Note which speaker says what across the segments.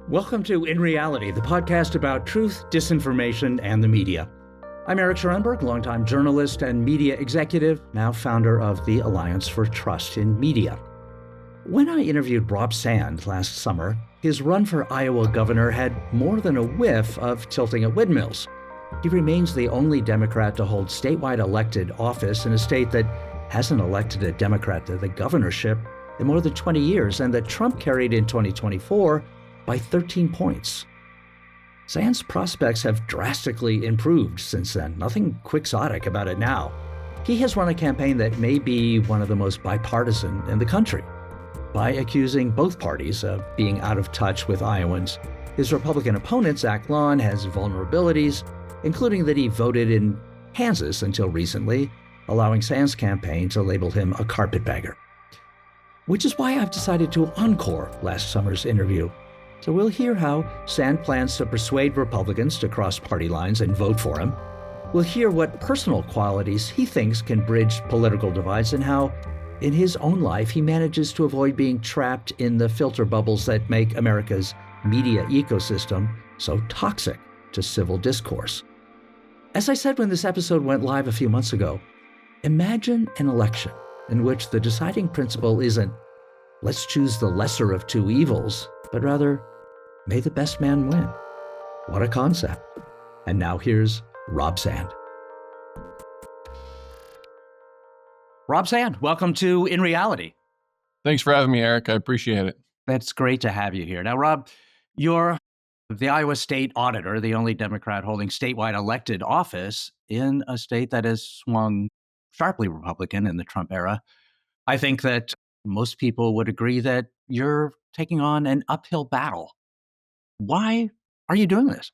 Speaker 1: Welcome to In Reality, the podcast about truth, disinformation, and the media. I'm Eric Schurenberg, longtime journalist and media executive, now founder of the Alliance for Trust in Media. When I interviewed Rob Sand last summer, his run for Iowa governor had more than a whiff of tilting at windmills. He remains the only Democrat to hold statewide elected office in a state that hasn't elected a Democrat to the governorship in more than 20 years, and that Trump carried in 2024 by 13 points. Sand's prospects have drastically improved since then. Nothing quixotic about it now. He has run a campaign that may be one of the most bipartisan in the country by accusing both parties of being out of touch with Iowans. His Republican opponent, Lahn, has vulnerabilities, including that he voted in Kansas until recently, allowing Sand's campaign to label him a carpetbagger. Which is why I've decided to encore last summer's interview. So we'll hear how Sand plans to persuade Republicans to cross party lines and vote for him. We'll hear what personal qualities he thinks can bridge political divides and how, in his own life, he manages to avoid being trapped in the filter bubbles that make America's media ecosystem so toxic to civil discourse. As I said when this episode went live a few months ago, imagine an election in which the deciding principle isn't, let's choose the lesser of two evils, but rather, may the best man win. What a concept. And now here's Rob Sand. Rob Sand, welcome to In Reality.
Speaker 2: Thanks for having me, Eric. I appreciate it.
Speaker 1: That's great to have you here. Now, Rob, you're the Iowa State Auditor, the only Democrat holding statewide elected office in a state that has swung sharply Republican in the Trump era. I think that most people would agree that you're taking on an uphill battle. Why are you doing this?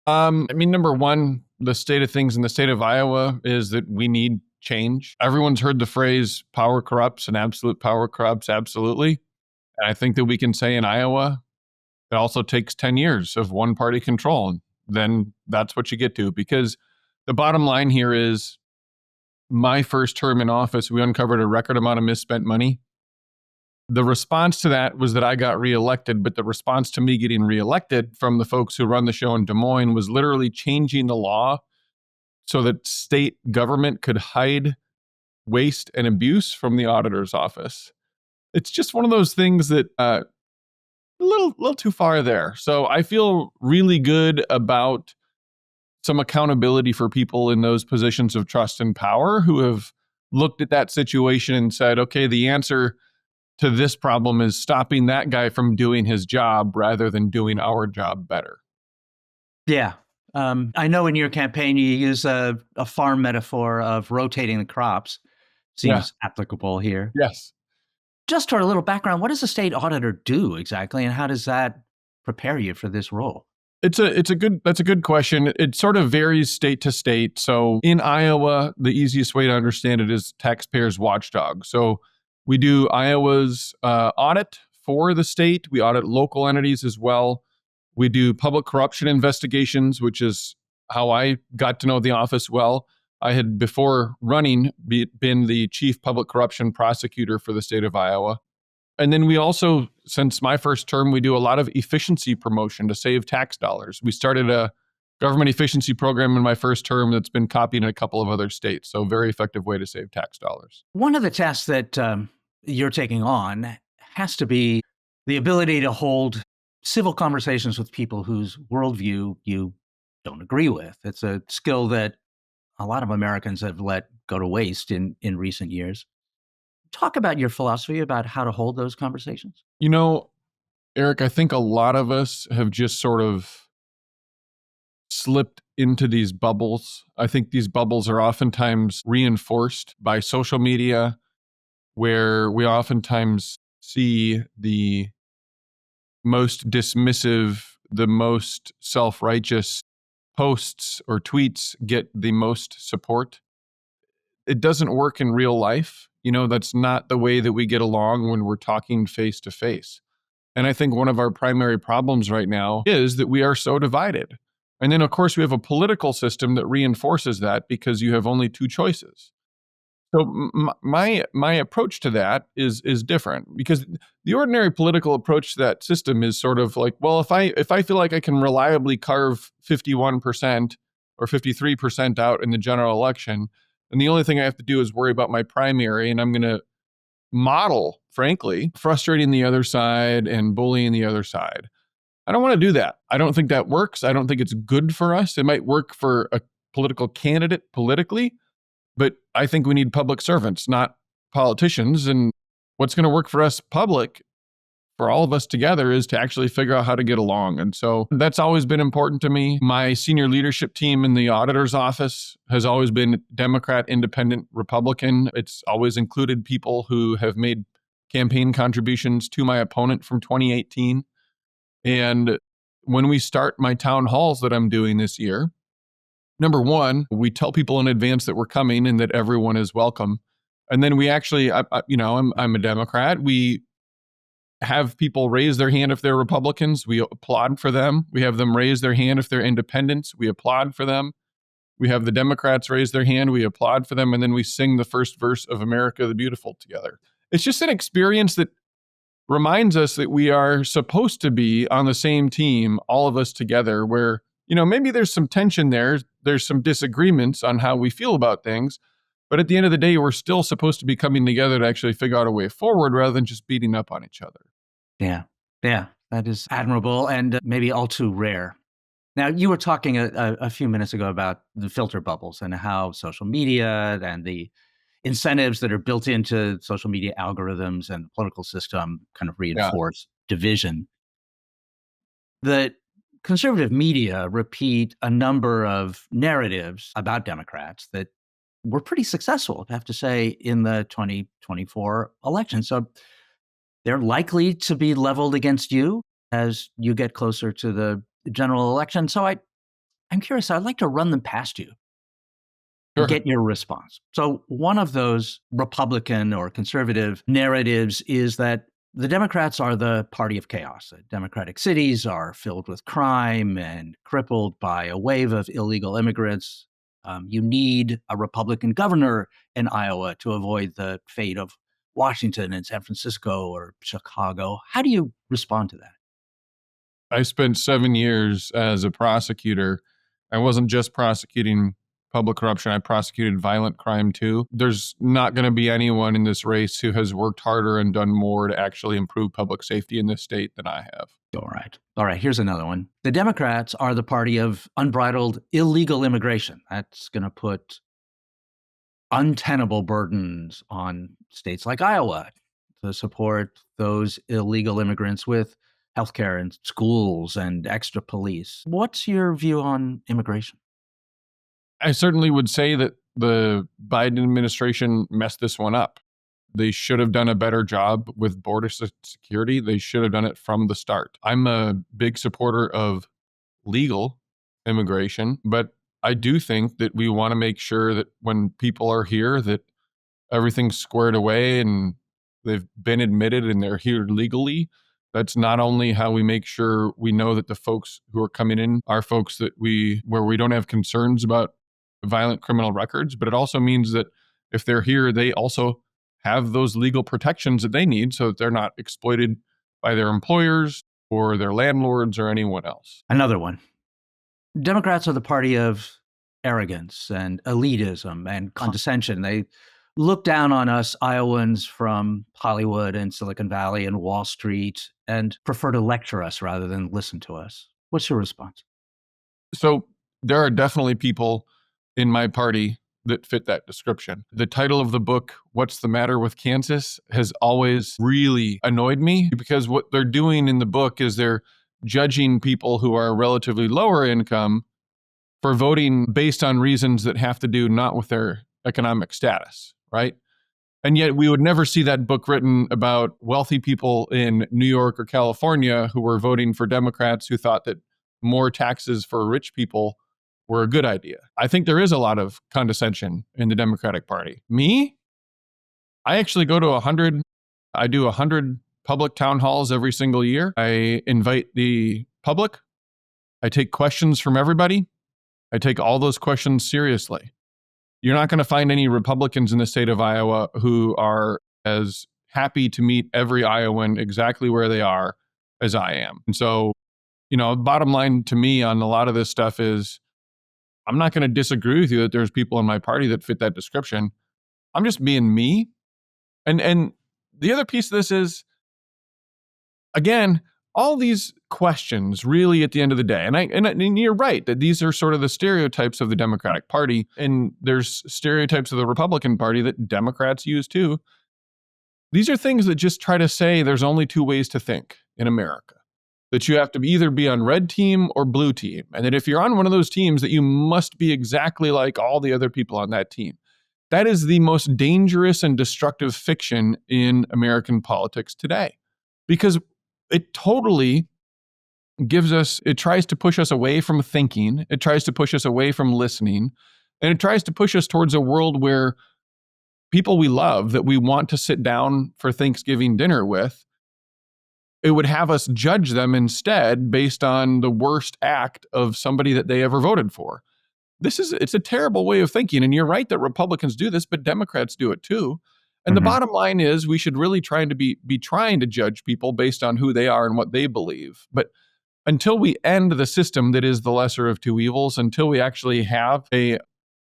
Speaker 2: Number one, the state of things in the state of Iowa is that we need change. Everyone's heard the phrase power corrupts and absolute power corrupts absolutely. And I think that we can say in Iowa, it also takes 10 years of one party control. And then that's what you get to, because the bottom line here is my first term in office, we uncovered a record amount of misspent money. The response to that was that I got reelected, but the response to me getting reelected from the folks who run the show in Des Moines was literally changing the law so that state government could hide waste and abuse from the auditor's office. It's just one of those things that a little too far there. So I feel really good about some accountability for people in those positions of trust and power who have looked at that situation and said, okay, the answer to this problem is stopping that guy from doing his job rather than doing our job better.
Speaker 1: Yeah. I know in your campaign, you use a farm metaphor of rotating the crops. Seems applicable here.
Speaker 2: Yes.
Speaker 1: Just for a little background, what does a state auditor do exactly, and how does that prepare you for this role?
Speaker 2: That's a good question. It sort of varies state to state. So in Iowa, the easiest way to understand it is taxpayers watchdog. So we do Iowa's audit for the state. We audit local entities as well. We do public corruption investigations, which is how I got to know the office well. I had, before running, been the chief public corruption prosecutor for the state of Iowa. And then we also, since my first term, we do a lot of efficiency promotion to save tax dollars. We started a government efficiency program in my first term that's been copied in a couple of other states. So very effective way to save tax dollars.
Speaker 1: One of the tasks that you're taking on has to be the ability to hold civil conversations with people whose worldview you don't agree with. It's a skill that a lot of Americans have let go to waste in recent years. Talk about your philosophy about how to hold those conversations.
Speaker 2: You know, Eric, I think a lot of us have just sort of slipped into these bubbles. I think these bubbles are oftentimes reinforced by social media, where we oftentimes see the most dismissive, the most self-righteous posts or tweets get the most support. It doesn't work in real life. You know, that's not the way that we get along when we're talking face to face. And I think one of our primary problems right now is that we are so divided. And then, of course, we have a political system that reinforces that because you have only two choices. So my approach to that is different, because the ordinary political approach to that system is sort of like, well, if I feel like I can reliably carve 51% or 53% out in the general election, and the only thing I have to do is worry about my primary, and I'm going to model, frankly, frustrating the other side and bullying the other side. I don't want to do that. I don't think that works. I don't think it's good for us. It might work for a political candidate politically, but I think we need public servants, not politicians. And what's going to work for us public, for all of us together, is to actually figure out how to get along. And so that's always been important to me. My senior leadership team in the auditor's office has always been Democrat, Independent, Republican. It's always included people who have made campaign contributions to my opponent from 2018. And when we start my town halls that I'm doing this year, number one, we tell people in advance that we're coming and that everyone is welcome. And then we actually, I'm a Democrat. We have people raise their hand if they're Republicans. We applaud for them. We have them raise their hand if they're independents. We applaud for them. We have the Democrats raise their hand. We applaud for them. And then we sing the first verse of America the Beautiful together. It's just an experience that reminds us that we are supposed to be on the same team, all of us together, where, maybe there's some tension there. There's some disagreements on how we feel about things. But at the end of the day, we're still supposed to be coming together to actually figure out a way forward rather than just beating up on each other.
Speaker 1: Yeah. Yeah. That is admirable and maybe all too rare. Now, you were talking a few minutes ago about the filter bubbles and how social media and the incentives that are built into social media algorithms and the political system kind of reinforce division. The conservative media repeat a number of narratives about Democrats that were pretty successful, I have to say, in the 2024 election. So they're likely to be leveled against you as you get closer to the general election. So I'm curious, I'd like to run them past you. Sure. Get your response. So one of those Republican or conservative narratives is that the Democrats are the party of chaos. Democratic cities are filled with crime and crippled by a wave of illegal immigrants. You need a Republican governor in Iowa to avoid the fate of Washington and San Francisco or Chicago. How do you respond to that?
Speaker 2: I spent 7 years as a prosecutor. I wasn't just prosecuting public corruption. I prosecuted violent crime too. There's not going to be anyone in this race who has worked harder and done more to actually improve public safety in this state than I have.
Speaker 1: All right. Here's another one. The Democrats are the party of unbridled illegal immigration. That's going to put untenable burdens on states like Iowa to support those illegal immigrants with healthcare and schools and extra police. What's your view on immigration?
Speaker 2: I certainly would say that the Biden administration messed this one up. They should have done a better job with border security. They should have done it from the start. I'm a big supporter of legal immigration, but I do think that we want to make sure that when people are here, that everything's squared away and they've been admitted and they're here legally. That's not only how we make sure we know that the folks who are coming in are folks where we don't have concerns about violent criminal records, but it also means that if they're here, they also have those legal protections that they need so that they're not exploited by their employers or their landlords or anyone else.
Speaker 1: Another one. Democrats are the party of arrogance and elitism and condescension. They look down on us Iowans from Hollywood and Silicon Valley and Wall Street and prefer to lecture us rather than listen to us. What's your response?
Speaker 2: So there are definitely people in my party that fit that description. The title of the book, What's the Matter with Kansas, has always really annoyed me because what they're doing in the book is they're judging people who are relatively lower income for voting based on reasons that have to do not with their economic status, right? And yet we would never see that book written about wealthy people in New York or California who were voting for Democrats who thought that more taxes for rich people were a good idea. I think there is a lot of condescension in the Democratic Party. Me? I actually go to 100. I do 100 public town halls every single year. I invite the public. I take questions from everybody. I take all those questions seriously. You're not going to find any Republicans in the state of Iowa who are as happy to meet every Iowan exactly where they are as I am. And so, bottom line to me on a lot of this stuff is I'm not going to disagree with you that there's people in my party that fit that description. I'm just being me. And the other piece of this is, again, all these questions really at the end of the day, and you're right that these are sort of the stereotypes of the Democratic Party, and there's stereotypes of the Republican Party that Democrats use too. These are things that just try to say there's only two ways to think in America, that you have to either be on red team or blue team, and that if you're on one of those teams that you must be exactly like all the other people on that team. That is the most dangerous and destructive fiction in American politics today, because it totally it tries to push us away from thinking, it tries to push us away from listening, and it tries to push us towards a world where people we love that we want to sit down for Thanksgiving dinner with, it would have us judge them instead based on the worst act of somebody that they ever voted for. It's a terrible way of thinking. And you're right that Republicans do this, but Democrats do it too. And the bottom line is we should really try to be trying to judge people based on who they are and what they believe. But until we end the system that is the lesser of two evils, until we actually have a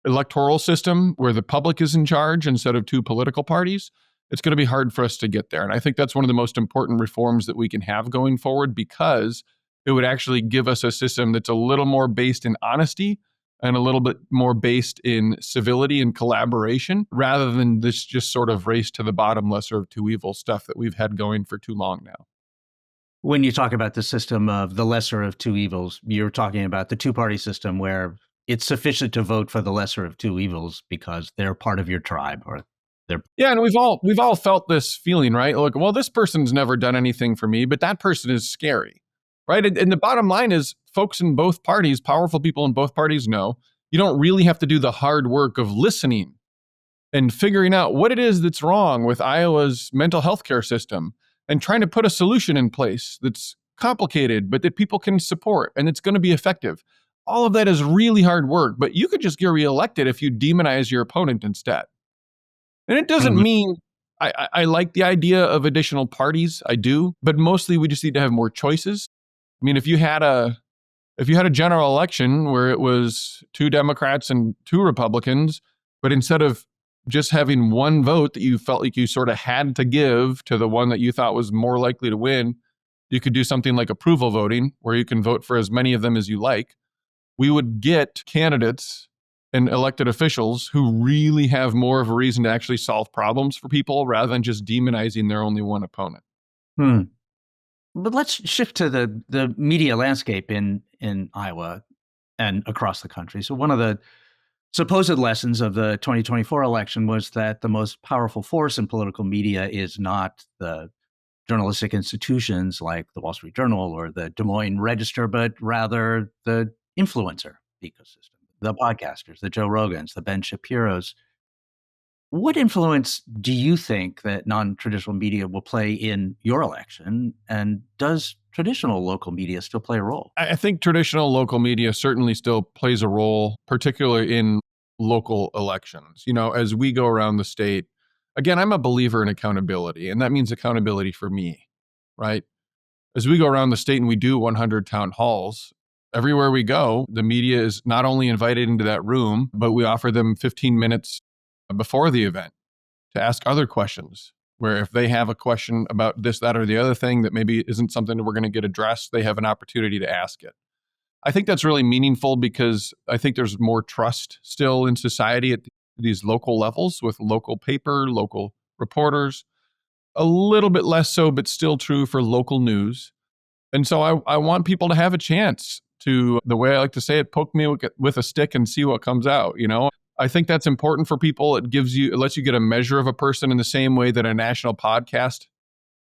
Speaker 2: electoral system where the public is in charge instead of two political parties, it's going to be hard for us to get there. And I think that's one of the most important reforms that we can have going forward, because it would actually give us a system that's a little more based in honesty and a little bit more based in civility and collaboration, rather than this just sort of race to the bottom, lesser of two evils stuff that we've had going for too long now.
Speaker 1: When you talk about the system of the lesser of two evils, you're talking about the two-party system where it's sufficient to vote for the lesser of two evils because they're part of your tribe, or they're...
Speaker 2: Yeah, and we've all felt this feeling, right? Like, well, this person's never done anything for me, but that person is scary. Right. And the bottom line is folks in both parties, powerful people in both parties know you don't really have to do the hard work of listening and figuring out what it is that's wrong with Iowa's mental health care system and trying to put a solution in place that's complicated, but that people can support and it's going to be effective. All of that is really hard work, but you could just get reelected if you demonize your opponent instead. And it doesn't mean I like the idea of additional parties. I do, but mostly we just need to have more choices. I mean, if you had a general election where it was two Democrats and two Republicans, but instead of just having one vote that you felt like you sort of had to give to the one that you thought was more likely to win, you could do something like approval voting, where you can vote for as many of them as you like. We would get candidates and elected officials who really have more of a reason to actually solve problems for people rather than just demonizing their only one opponent.
Speaker 1: But let's shift to the media landscape in Iowa and across the country. So one of the supposed lessons of the 2024 election was that the most powerful force in political media is not the journalistic institutions like the Wall Street Journal or the Des Moines Register, but rather the influencer ecosystem, the podcasters, the Joe Rogans, the Ben Shapiros. What influence do you think that non-traditional media will play in your election? And does traditional local media still play a role?
Speaker 2: I think traditional local media certainly still plays a role, particularly in local elections. As we go around the state, again, I'm a believer in accountability, and that means accountability for me, right? As we go around the state and we do 100 town halls, everywhere we go, the media is not only invited into that room, but we offer them 15 minutes before the event to ask other questions, where if they have a question about this, that, or the other thing that maybe isn't something that we're going to get addressed, they have an opportunity to ask it. I think that's really meaningful because I think there's more trust still in society at these local levels with local paper, local reporters, a little bit less so, but still true for local news. And so I want people to have a chance to, the way I like to say it, poke me with a stick and see what comes out, I think that's important for people. It lets you get a measure of a person in the same way that a national podcast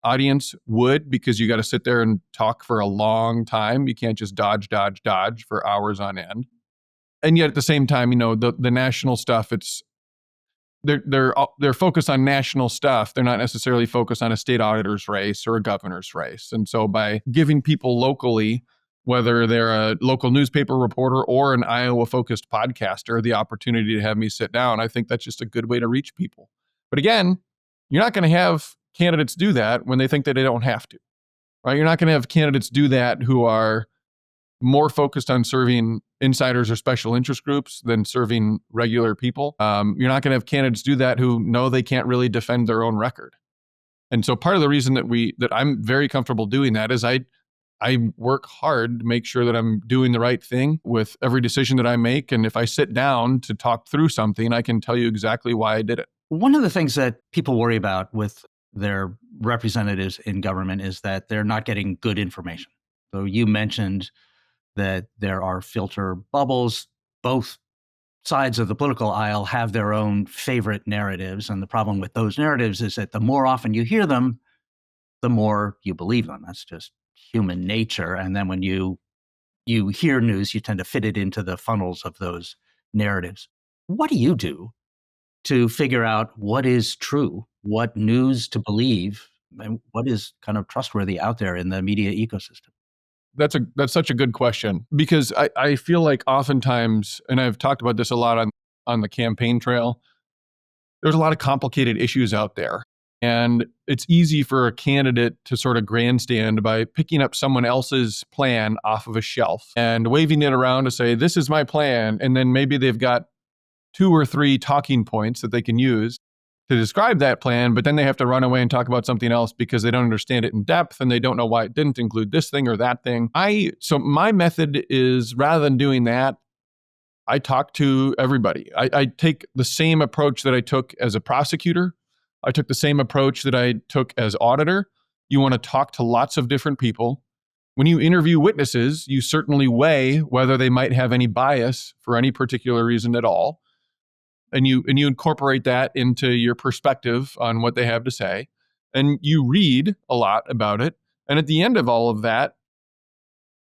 Speaker 2: audience would, because you got to sit there and talk for a long time. You can't just dodge for hours on end. And yet at the same time, the national stuff, they're focused on national stuff. They're not necessarily focused on a state auditor's race or a governor's race. And so by giving people locally whether they're a local newspaper reporter or an Iowa-focused podcaster, the opportunity to have me sit down. I think that's just a good way to reach people. But again, you're not going to have candidates do that when they think that they don't have to, right? You're not going to have candidates do that who are more focused on serving insiders or special interest groups than serving regular people. You're not going to have candidates do that who know they can't really defend their own record. And so part of the reason that I'm very comfortable doing that is I work hard to make sure that I'm doing the right thing with every decision that I make. And if I sit down to talk through something, I can tell you exactly why I did it.
Speaker 1: One of the things that people worry about with their representatives in government is that they're not getting good information. So you mentioned that there are filter bubbles. Both sides of the political aisle have their own favorite narratives. And the problem with those narratives is that the more often you hear them, the more you believe them. That's just human nature. And then when you hear news, you tend to fit it into the funnels of those narratives. What do you do to figure out what is true, what news to believe, and what is kind of trustworthy out there in the media ecosystem?
Speaker 2: That's such a good question, because I feel like oftentimes, and I've talked about this a lot on the campaign trail, there's a lot of complicated issues out there. And it's easy for a candidate to sort of grandstand by picking up someone else's plan off of a shelf and waving it around to say, this is my plan. And then maybe they've got 2 or 3 talking points that they can use to describe that plan, but then they have to run away and talk about something else because they don't understand it in depth and they don't know why it didn't include this thing or that thing. So my method is, rather than doing that, I talk to everybody. I take the same approach that I took as a prosecutor. I took the same approach that I took as auditor. You want to talk to lots of different people. When you interview witnesses, you certainly weigh whether they might have any bias for any particular reason at all. And you incorporate that into your perspective on what they have to say. And you read a lot about it. And at the end of all of that,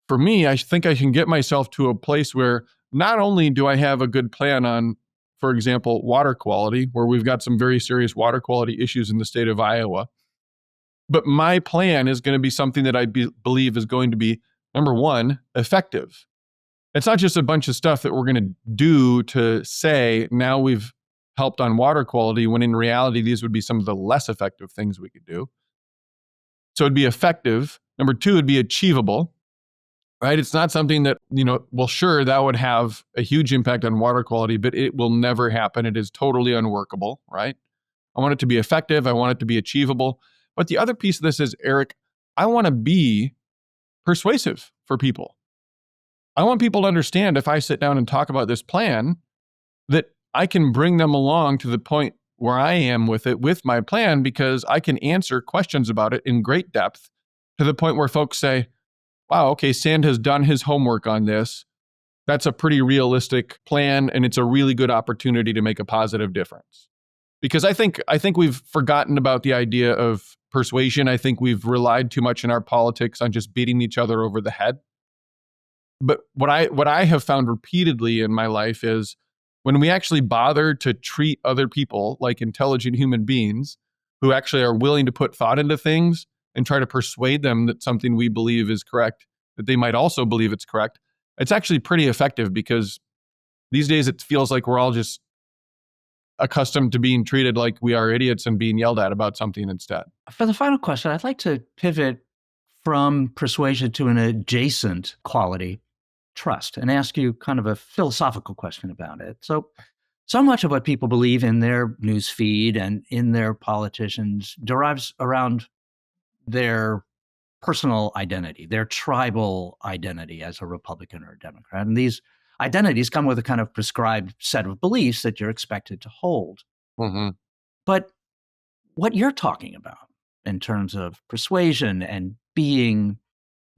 Speaker 2: for me, I think I can get myself to a place where not only do I have a good plan on, for example, water quality, where we've got some very serious water quality issues in the state of Iowa, but my plan is going to be something that I believe is going to be, number one, effective. It's not just a bunch of stuff that we're going to do to say, now we've helped on water quality, when in reality, these would be some of the less effective things we could do. So it'd be effective. Number 2, it'd be achievable, right? It's not something that, well, sure, that would have a huge impact on water quality, but it will never happen. It is totally unworkable, right? I want it to be effective. I want it to be achievable. But the other piece of this is, Eric, I want to be persuasive for people. I want people to understand, if I sit down and talk about this plan, that I can bring them along to the point where I am with it, with my plan, because I can answer questions about it in great depth to the point where folks say, wow, okay, Sand has done his homework on this. That's a pretty realistic plan, and it's a really good opportunity to make a positive difference. Because I think we've forgotten about the idea of persuasion. I think we've relied too much in our politics on just beating each other over the head. But what I have found repeatedly in my life is, when we actually bother to treat other people like intelligent human beings who actually are willing to put thought into things and try to persuade them that something we believe is correct, that they might also believe it's correct, it's actually pretty effective, because these days it feels like we're all just accustomed to being treated like we are idiots and being yelled at about something instead.
Speaker 1: For the final question, I'd like to pivot from persuasion to an adjacent quality, trust, and ask you kind of a philosophical question about it. So much of what people believe in their news feed and in their politicians derives around their personal identity, their tribal identity as a Republican or a Democrat. And these identities come with a kind of prescribed set of beliefs that you're expected to hold.
Speaker 2: Mm-hmm.
Speaker 1: But what you're talking about in terms of persuasion and being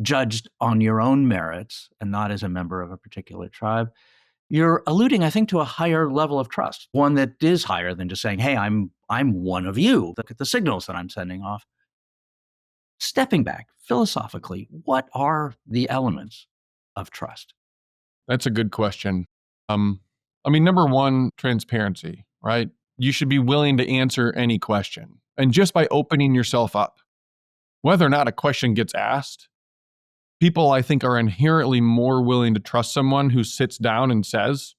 Speaker 1: judged on your own merits and not as a member of a particular tribe, you're alluding, I think, to a higher level of trust, one that is higher than just saying, hey, I'm one of you. Look at the signals that I'm sending off. Stepping back philosophically, what are the elements of trust?
Speaker 2: That's a good question. Number one, transparency, right? You should be willing to answer any question. And just by opening yourself up, whether or not a question gets asked, people, I think, are inherently more willing to trust someone who sits down and says,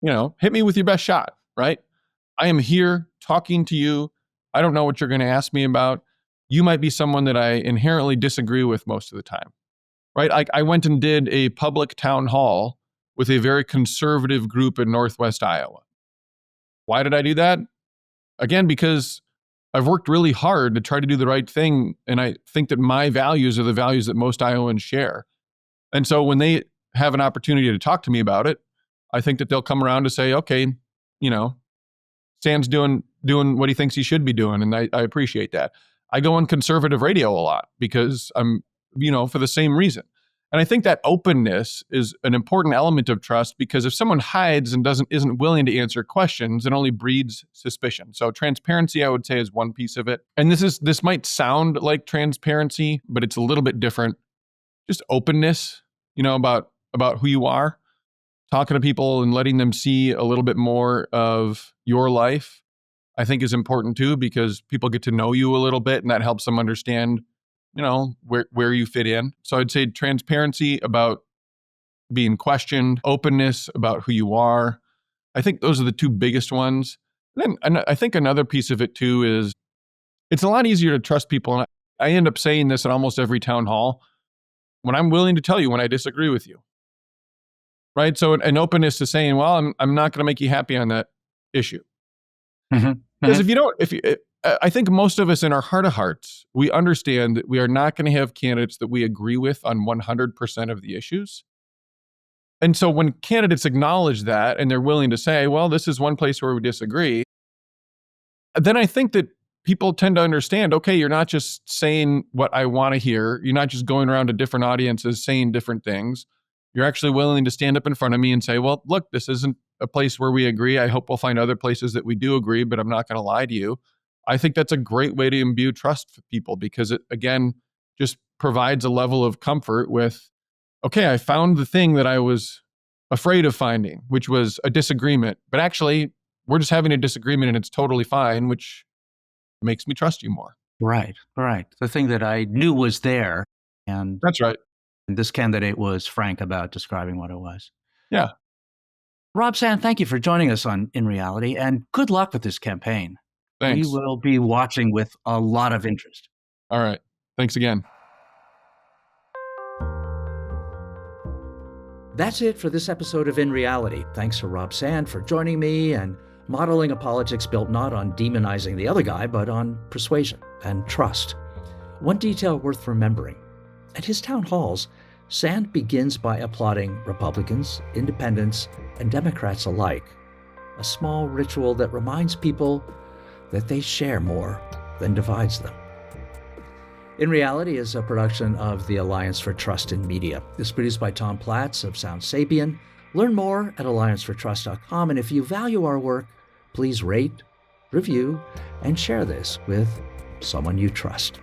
Speaker 2: hit me with your best shot, right? I am here talking to you. I don't know what you're going to ask me about. You might be someone that I inherently disagree with most of the time, right? I went and did a public town hall with a very conservative group in Northwest Iowa. Why did I do that? Again, because I've worked really hard to try to do the right thing. And I think that my values are the values that most Iowans share. And so when they have an opportunity to talk to me about it, I think that they'll come around to say, okay, Stan's doing what he thinks he should be doing. And I appreciate that. I go on conservative radio a lot because I'm, for the same reason. And I think that openness is an important element of trust, because if someone hides and isn't willing to answer questions, it only breeds suspicion. So transparency, I would say, is one piece of it. And this might sound like transparency, but it's a little bit different. Just openness, about who you are, talking to people and letting them see a little bit more of your life, I think is important too, because people get to know you a little bit and that helps them understand where you fit in. So I'd say transparency about being questioned, openness about who you are. I think those are the two biggest ones. And then I think another piece of it too is it's a lot easier to trust people. And I end up saying this at almost every town hall, when I'm willing to tell you when I disagree with you, right? So an openness to saying, well, I'm not going to make you happy on that issue.
Speaker 1: Mm-hmm.
Speaker 2: Because I think most of us in our heart of hearts, we understand that we are not going to have candidates that we agree with on 100% of the issues. And so when candidates acknowledge that and they're willing to say, well, this is one place where we disagree, then I think that people tend to understand, okay, you're not just saying what I want to hear. You're not just going around to different audiences saying different things. You're actually willing to stand up in front of me and say, well, look, this isn't a place where we agree. I hope we'll find other places that we do agree, but I'm not going to lie to you. I think that's a great way to imbue trust for people, because it, again, just provides a level of comfort with, okay, I found the thing that I was afraid of finding, which was a disagreement, but actually we're just having a disagreement and it's totally fine, which makes me trust you more.
Speaker 1: Right. The thing that I knew was there. And
Speaker 2: that's right.
Speaker 1: And this candidate was frank about describing what it was.
Speaker 2: Yeah.
Speaker 1: Rob Sand, thank you for joining us on In Reality, and good luck with this campaign.
Speaker 2: Thanks.
Speaker 1: We will be watching with a lot of interest.
Speaker 2: All right. Thanks again.
Speaker 1: That's it for this episode of In Reality. Thanks to Rob Sand for joining me and modeling a politics built not on demonizing the other guy, but on persuasion and trust. One detail worth remembering. At his town halls, Sand begins by applauding Republicans, independents, and Democrats alike, a small ritual that reminds people that they share more than divides them. In Reality is a production of the Alliance for Trust in Media. It's produced by Tom Platts of Sound Sapien. Learn more at alliancefortrust.com, and if you value our work, please rate, review, and share this with someone you trust.